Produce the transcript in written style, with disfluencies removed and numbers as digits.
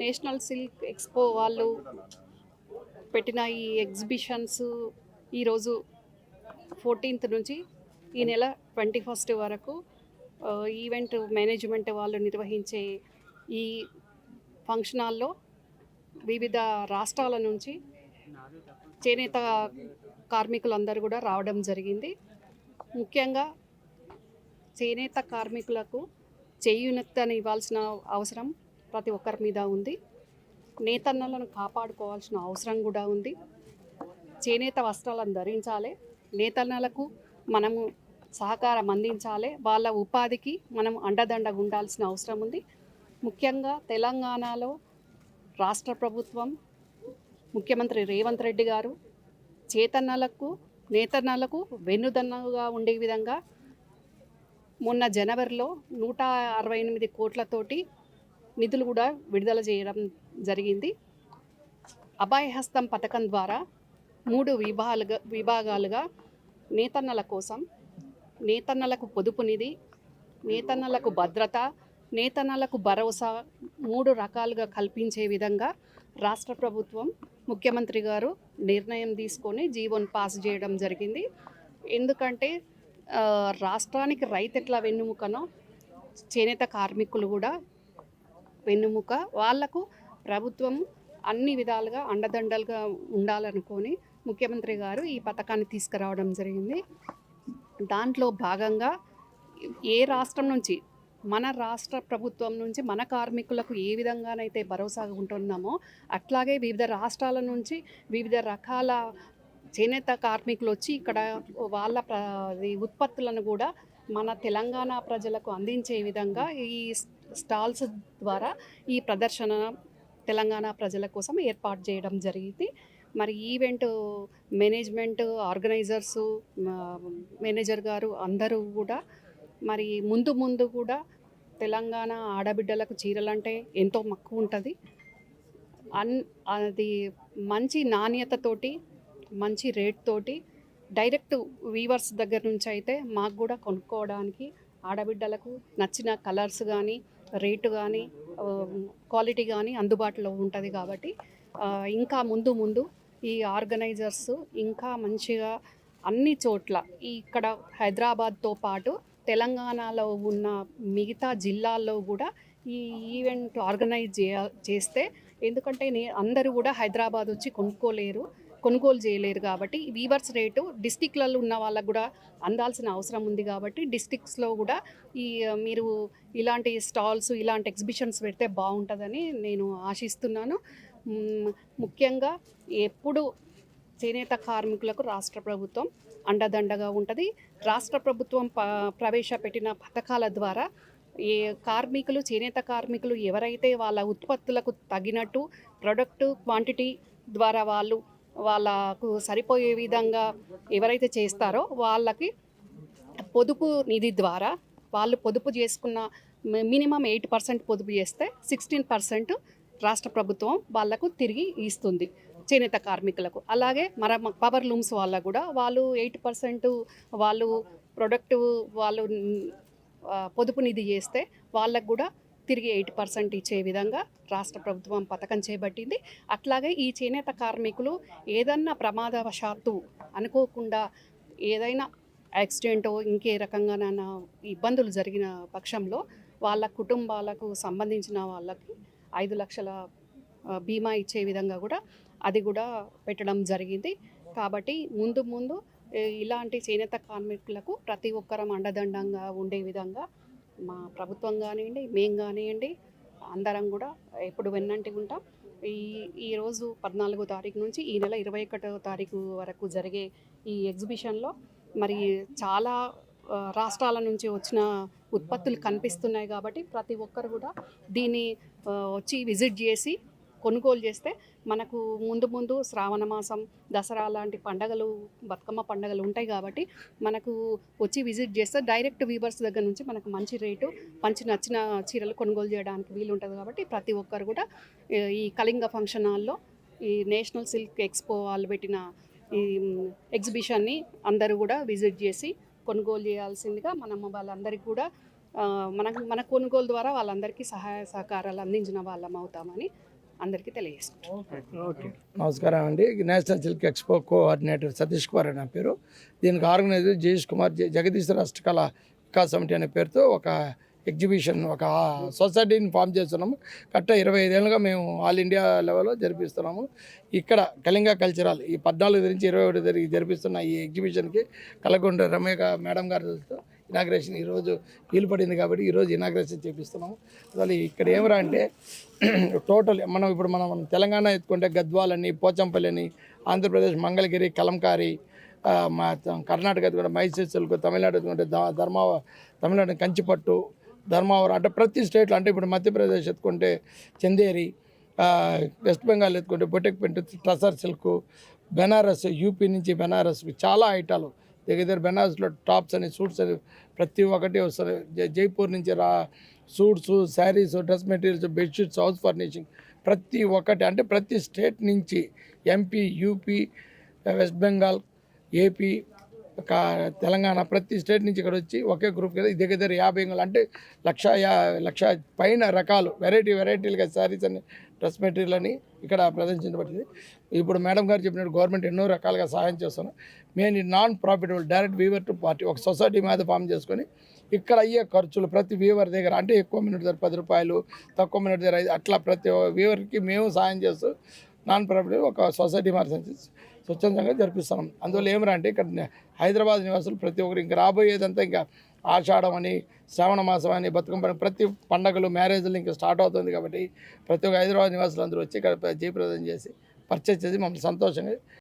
National silk expo వాళ్ళు పెట్టిన ఈ ఎగ్జిబిషన్స్ ఈరోజు 14th నుంచి ఈ నెల 21st వరకు ఈవెంట్ మేనేజ్మెంట్ వాళ్ళు నిర్వహించే ఈ ఫంక్షన్ హాల్లో వివిధ రాష్ట్రాల నుంచి చేనేత కార్మికులందరూ కూడా రావడం జరిగింది. ముఖ్యంగా చేనేత కార్మికులకు చేయూతనివ్వాల్సిన అవసరం ప్రతి ఒక్కరి మీద ఉంది. నేతన్నలను కాపాడుకోవాల్సిన అవసరం కూడా ఉంది. చేనేత వస్త్రాలను ధరించాలి, నేతన్నలకు మనము సహకారం అందించాలి, వాళ్ళ ఉపాధికి మనం అండదండగా ఉండాల్సిన అవసరం ఉంది. ముఖ్యంగా తెలంగాణలో రాష్ట్ర ప్రభుత్వం ముఖ్యమంత్రి రేవంత్ రెడ్డి గారు చేతన్నలకు నేతన్నలకు వెన్నుదన్నుగా ఉండే విధంగా మొన్న జనవరిలో 168 కోట్లతోటి నిధులు కూడా విడుదల చేయడం జరిగింది. అభయహస్తం పథకం ద్వారా 3 విభాగాలుగా నేతన్నల కోసం నేతన్నలకు పొదుపు నిధి, నేతన్నలకు భద్రత, నేతన్నలకు భరోసా 3 రకాలుగా కల్పించే విధంగా రాష్ట్ర ప్రభుత్వం ముఖ్యమంత్రి గారు నిర్ణయం తీసుకొని జీవోని పాస్ చేయడం జరిగింది. ఎందుకంటే రాష్ట్రానికి రైతు ఎట్లా వెన్నుముకనో చేనేత కార్మికులు కూడా వెన్నుముక. వాళ్లకు ప్రభుత్వం అన్ని విధాలుగా అండదండలుగా ఉండాలనుకొని ముఖ్యమంత్రి గారు ఈ పథకాన్ని తీసుకురావడం జరిగింది. దాంట్లో భాగంగా ఏ రాష్ట్రం నుంచి మన రాష్ట్ర ప్రభుత్వం నుంచి మన కార్మికులకు ఏ విధంగానైతే భరోసాగా ఉంటున్నామో అట్లాగే వివిధ రాష్ట్రాల నుంచి వివిధ రకాల చేనేత కార్మికులు వచ్చి ఇక్కడ వాళ్ళ ఉత్పత్తులను కూడా మన తెలంగాణ ప్రజలకు అందించే విధంగా ఈ స్టాల్స్ ద్వారా ఈ ప్రదర్శన తెలంగాణ ప్రజల కోసం ఏర్పాటు చేయడం జరిగింది. మరి ఈవెంట్ మేనేజ్మెంట్ ఆర్గనైజర్సు మేనేజర్ గారు అందరూ కూడా మరి ముందు కూడా తెలంగాణ ఆడబిడ్డలకు చీరలంటే ఎంతో మక్కువ ఉంటుంది. అది మంచి నాణ్యతతోటి మంచి రేట్ తోటి డైరెక్ట్ వీవర్స్ దగ్గర నుంచి అయితే మాకు కూడా కొనుక్కోవడానికి ఆడబిడ్డలకు నచ్చిన కలర్స్ కానీ రేటు కానీ క్వాలిటీ కానీ అందుబాటులో ఉంటుంది. కాబట్టి ఇంకా ముందు ఈ ఆర్గనైజర్స్ ఇంకా మంచిగా అన్ని చోట్ల ఇక్కడ హైదరాబాద్తో పాటు తెలంగాణలో ఉన్న మిగతా జిల్లాల్లో కూడా ఈ ఈవెంట్ ఆర్గనైజ్ చేస్తే, ఎందుకంటే అందరూ కూడా హైదరాబాద్ వచ్చి కొనుగోలు చేయలేరు. కాబట్టి వీవర్స్ రేటు డిస్టిక్లలో ఉన్న వాళ్ళకు కూడా అందాల్సిన అవసరం ఉంది. కాబట్టి డిస్టిక్స్లో కూడా మీరు ఇలాంటి స్టాల్స్ ఇలాంటి ఎగ్జిబిషన్స్ పెడితే బాగుంటుందని నేను ఆశిస్తున్నాను. ముఖ్యంగా ఎప్పుడు చేనేత కార్మికులకు రాష్ట్ర ప్రభుత్వం అండదండగా ఉంటుంది. రాష్ట్ర ప్రభుత్వం ప్రవేశపెట్టిన పథకాల ద్వారా చేనేత కార్మికులు ఎవరైతే వాళ్ళ ఉత్పత్తులకు తగినట్టు ప్రొడక్ట్ క్వాంటిటీ ద్వారా వాళ్ళకు సరిపోయే విధంగా ఎవరైతే చేస్తారో వాళ్ళకి పొదుపు నిధి ద్వారా వాళ్ళు పొదుపు చేసుకున్న మినిమం 8% పొదుపు చేస్తే 16% రాష్ట్ర ప్రభుత్వం వాళ్లకు తిరిగి ఇస్తుంది చేనేత కార్మికులకు. అలాగే పవర్ లూమ్స్ వాళ్ళకు కూడా వాళ్ళు 8% వాళ్ళు పొదుపు నిధి చేస్తే వాళ్ళకు కూడా తిరిగి 8% ఇచ్చే విధంగా రాష్ట్ర ప్రభుత్వం పథకం చేపట్టింది. అట్లాగే ఈ చేనేత కార్మికులు ఏదన్నా ప్రమాదవశాత్తు అనుకోకుండా ఏదైనా యాక్సిడెంటో ఇంకే రకంగానైనా ఇబ్బందులు జరిగిన పక్షంలో వాళ్ళ కుటుంబాలకు సంబంధించిన వాళ్ళకి 5 లక్షల బీమా ఇచ్చే విధంగా కూడా అది కూడా పెట్టడం జరిగింది. కాబట్టి ముందు ఇలాంటి చేనేత కార్మికులకు ప్రతి ఒక్కరం అండదండంగా ఉండే విధంగా మా ప్రభుత్వం కానివ్వండి, మేము కానివ్వండి, అందరం కూడా ఎప్పుడు వెన్నంటి ఉంటాం. ఈరోజు 14వ తారీఖు నుంచి ఈ నెల 21వ తారీఖు వరకు జరిగే ఈ ఎగ్జిబిషన్లో మరి చాలా రాష్ట్రాల నుంచి వచ్చిన ఉత్పత్తులు కనిపిస్తున్నాయి. కాబట్టి ప్రతి ఒక్కరు కూడా దీన్ని వచ్చి విజిట్ చేసి కొనుగోలు చేస్తే మనకు ముందు శ్రావణ మాసం, దసరా లాంటి పండగలు, బతుకమ్మ పండగలు ఉంటాయి. కాబట్టి మనకు వచ్చి విజిట్ చేస్తే డైరెక్ట్ వీవర్స్ దగ్గర నుంచి మనకు మంచి రేటు నచ్చిన చీరలు కొనుగోలు చేయడానికి వీలు ఉంటుంది. కాబట్టి ప్రతి ఒక్కరు కూడా ఈ కళింగ ఫంక్షన్ హాల్లో ఈ నేషనల్ సిల్క్ ఎక్స్పో వాళ్ళు పెట్టిన ఈ ఎగ్జిబిషన్ని అందరూ కూడా విజిట్ చేసి కొనుగోలు చేయాల్సిందిగా వాళ్ళందరికీ కూడా మన కొనుగోలు ద్వారా వాళ్ళందరికీ సహాయ సహకారాలు అందించిన వాళ్ళం అవుతామని అందరికీ తెలియజేసుకుంటాం. ఓకే. నమస్కారం అండి. National silk expo coordinator Satish Kumar అని నా పేరు. దీనికి ఆర్గనైజర్ జయేష్ కుమార్, జగదీశ్వర హస్తకళ వికాస్ సమితి అనే పేరుతో ఒక ఎగ్జిబిషన్, ఒక సొసైటీని ఫామ్ చేస్తున్నాము. కరెక్ట్గా 25 ఏళ్ళుగా మేము ఆల్ ఇండియా లెవెల్లో జరిపిస్తున్నాము. ఇక్కడ కళింగ కల్చరల్ ఈ 14 నుంచి 21 జరిపిస్తున్న ఈ ఎగ్జిబిషన్కి కలగొండ రమ్య మేడం గారితో ఇనాగ్రేషన్ ఈరోజు వీలు పడింది కాబట్టి ఈరోజు ఇనాగ్రేషన్ చేపిస్తున్నాము. అసలు ఇక్కడ ఏమరా అంటే టోటల్ మనం తెలంగాణ ఎత్తుకుంటే గద్వాలని, పోచంపల్లి అని, ఆంధ్రప్రదేశ్ మంగళగిరి, కలంకారీ, మా కర్ణాటక ఎత్తుకుంటే మైసూర్ సిల్క్, తమిళనాడు ఎత్తుకుంటే తమిళనాడు కంచిపట్టు, ధర్మావరం, అంటే ప్రతి స్టేట్లో, అంటే ఇప్పుడు మధ్యప్రదేశ్ ఎత్తుకుంటే చందేరి, వెస్ట్ బెంగాల్ ఎత్తుకుంటే బొటెక్ పెంట్, టసర్ సిల్క్, బెనారస్, యూపీ నుంచి బెనారస్ చాలా ఐటాలు దగ్గర బెనారస్లో టాప్స్ అని, సూట్స్ అని ప్రతి ఒక్కటి వస్తుంది. జైపూర్ నుంచి suits, saris, dress materials, bedsheets, house furnishing ప్రతి ఒక్కటి, అంటే ప్రతి స్టేట్ నుంచి MP, UP, west Bengal, AP, Telangana ప్రతి స్టేట్ నుంచి ఇక్కడ వచ్చి ఒకే గ్రూప్ కదా దగ్గర 50 అంగుళాలు, అంటే లక్ష పైన రకాలు వెరైటీలుగా శారీస్ అని, డ్రెస్ మెటీరియల్ అని ఇక్కడ ప్రదర్శించబడింది. ఇప్పుడు మేడం గారు చెప్పినట్టు గవర్నమెంట్ ఎన్నో రకాలుగా సహాయం చేస్తున్నాం. Main non profitable direct weaver to party ఒక సొసైటీ మీద ఫామ్ చేసుకొని ఇక్కడ అయ్యే ఖర్చులు ప్రతి వీవర్ దగ్గర, అంటే ఎక్కువ మినిట్ దగ్గర 10 రూపాయలు, తక్కువ మినిట్ దగ్గర 5, అట్లా ప్రతి వీవర్కి మేము సహాయం చేస్తూ నాన్ ప్రాఫిటబుల్ ఒక సొసైటీ మార్చి స్వచ్ఛందంగా జరిపిస్తున్నాం. అందువల్ల ఏమరా అంటే ఇక్కడ హైదరాబాద్ నివాసులు ప్రతి ఒక్కరు ఇంకా రాబోయేదంతా ఇంకా ఆషాఢం అని, శ్రావణ మాసం అని, బతుకమ్మ పండుగ, ప్రతి పండగలు, మ్యారేజ్లు ఇంకా స్టార్ట్ అవుతుంది కాబట్టి ప్రతి ఒక్క హైదరాబాద్ నివాసులు అందరూ వచ్చి ఇక్కడ జయప్రదం చేసి పర్చేజ్ చేసి మమ్మల్ని సంతోషంగా